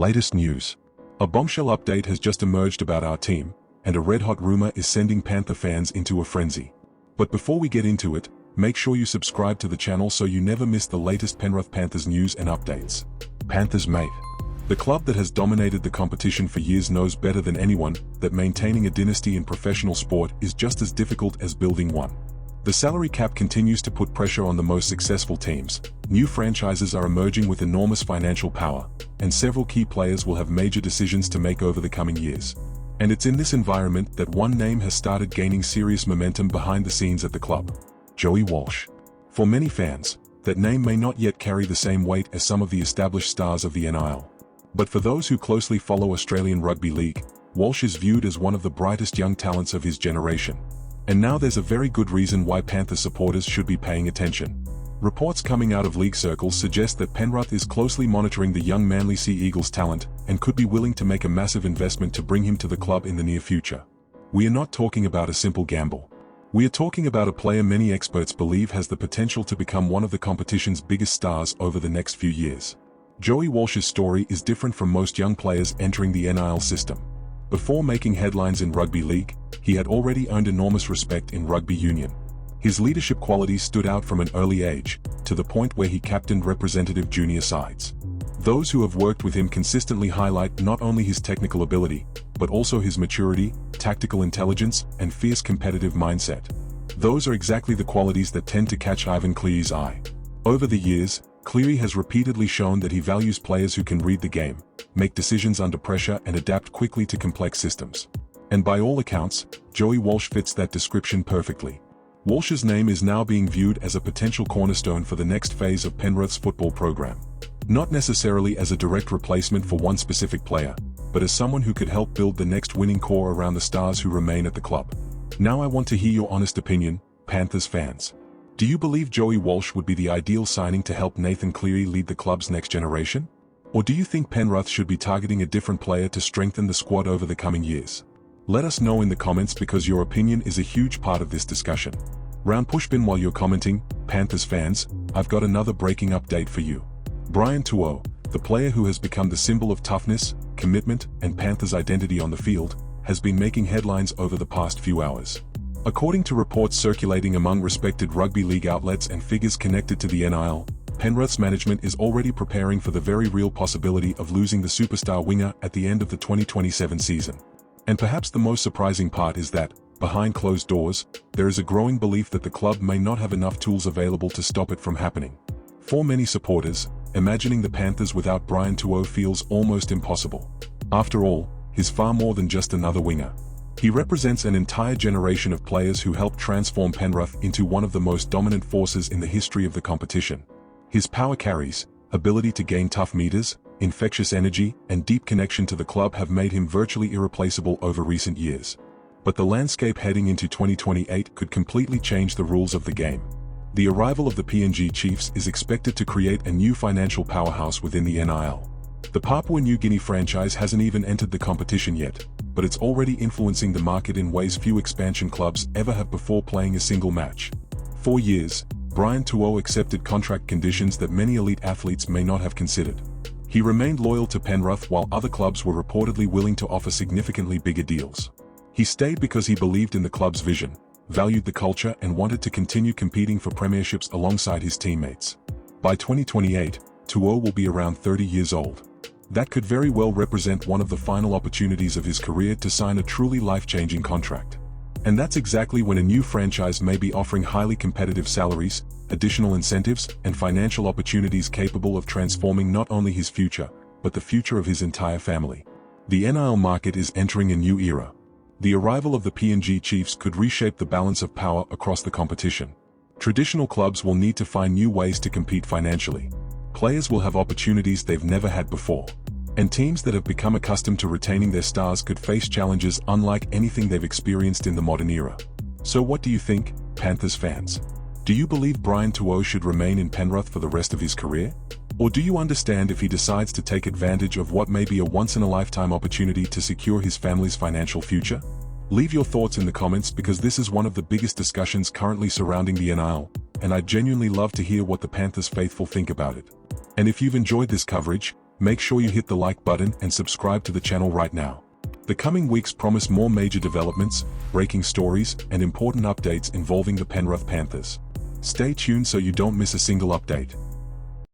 Latest news. A bombshell update has just emerged about our team, and a red-hot rumor is sending Panther fans into a frenzy. But before we get into it, make sure you subscribe to the channel so you never miss the latest Pernith Panthers news and updates. Panthers mate. The club that has dominated the competition for years knows better than anyone that maintaining a dynasty in professional sport is just as difficult as building one. The salary cap continues to put pressure on the most successful teams, new franchises are emerging with enormous financial power, and several key players will have major decisions to make over the coming years. And it's in this environment that one name has started gaining serious momentum behind the scenes at the club: Joey Walsh. For many fans, that name may not yet carry the same weight as some of the established stars of the NRL. But for those who closely follow Australian Rugby League, Walsh is viewed as one of the brightest young talents of his generation. And now there's a very good reason why Panther supporters should be paying attention. Reports coming out of league circles suggest that Penrith is closely monitoring the young Manly Sea Eagles' talent and could be willing to make a massive investment to bring him to the club in the near future. We are not talking about a simple gamble. We are talking about a player many experts believe has the potential to become one of the competition's biggest stars over the next few years. Joey Walsh's story is different from most young players entering the NRL system. Before making headlines in rugby league, he had already earned enormous respect in rugby union. His leadership qualities stood out from an early age, to the point where he captained representative junior sides. Those who have worked with him consistently highlight not only his technical ability, but also his maturity, tactical intelligence, and fierce competitive mindset. Those are exactly the qualities that tend to catch Ivan Cleary's eye. Over the years, Cleary has repeatedly shown that he values players who can read the game, make decisions under pressure and adapt quickly to complex systems. And by all accounts, Joey Walsh fits that description perfectly. Walsh's name is now being viewed as a potential cornerstone for the next phase of Penrith's football program. Not necessarily as a direct replacement for one specific player, but as someone who could help build the next winning core around the stars who remain at the club. Now I want to hear your honest opinion, Panthers fans. Do you believe Joey Walsh would be the ideal signing to help Nathan Cleary lead the club's next generation? Or do you think Penrith should be targeting a different player to strengthen the squad over the coming years? Let us know in the comments because your opinion is a huge part of this discussion. Round pushpin while you're commenting, Panthers fans, I've got another breaking update for you. Brian To'o, the player who has become the symbol of toughness, commitment, and Panthers' identity on the field, has been making headlines over the past few hours. According to reports circulating among respected rugby league outlets and figures connected to the NRL, Penrith's management is already preparing for the very real possibility of losing the superstar winger at the end of the 2027 season. And perhaps the most surprising part is that, behind closed doors, there is a growing belief that the club may not have enough tools available to stop it from happening. For many supporters, imagining the Panthers without Brian To'o feels almost impossible. After all, he's far more than just another winger. He represents an entire generation of players who helped transform Penrith into one of the most dominant forces in the history of the competition. His power carries, ability to gain tough meters, infectious energy, and deep connection to the club have made him virtually irreplaceable over recent years. But the landscape heading into 2028 could completely change the rules of the game. The arrival of the PNG Chiefs is expected to create a new financial powerhouse within the NRL. The Papua New Guinea franchise hasn't even entered the competition yet, but it's already influencing the market in ways few expansion clubs ever have before playing a single match. For years, Brian To'o accepted contract conditions that many elite athletes may not have considered. He remained loyal to Penrith while other clubs were reportedly willing to offer significantly bigger deals. He stayed because he believed in the club's vision, valued the culture and wanted to continue competing for premierships alongside his teammates. By 2028, To'o will be around 30 years old. That could very well represent one of the final opportunities of his career to sign a truly life-changing contract. And that's exactly when a new franchise may be offering highly competitive salaries, additional incentives, and financial opportunities capable of transforming not only his future, but the future of his entire family. The NRL market is entering a new era. The arrival of the PNG Chiefs could reshape the balance of power across the competition. Traditional clubs will need to find new ways to compete financially. Players will have opportunities they've never had before. And teams that have become accustomed to retaining their stars could face challenges unlike anything they've experienced in the modern era. So what do you think, Panthers fans? Do you believe Brian To'o should remain in Penrith for the rest of his career? Or do you understand if he decides to take advantage of what may be a once-in-a-lifetime opportunity to secure his family's financial future? Leave your thoughts in the comments because this is one of the biggest discussions currently surrounding the NRL, and I'd genuinely love to hear what the Panthers faithful think about it. And if you've enjoyed this coverage, make sure you hit the like button and subscribe to the channel right now. The coming weeks promise more major developments, breaking stories, and important updates involving the Penrith Panthers. Stay tuned so you don't miss a single update.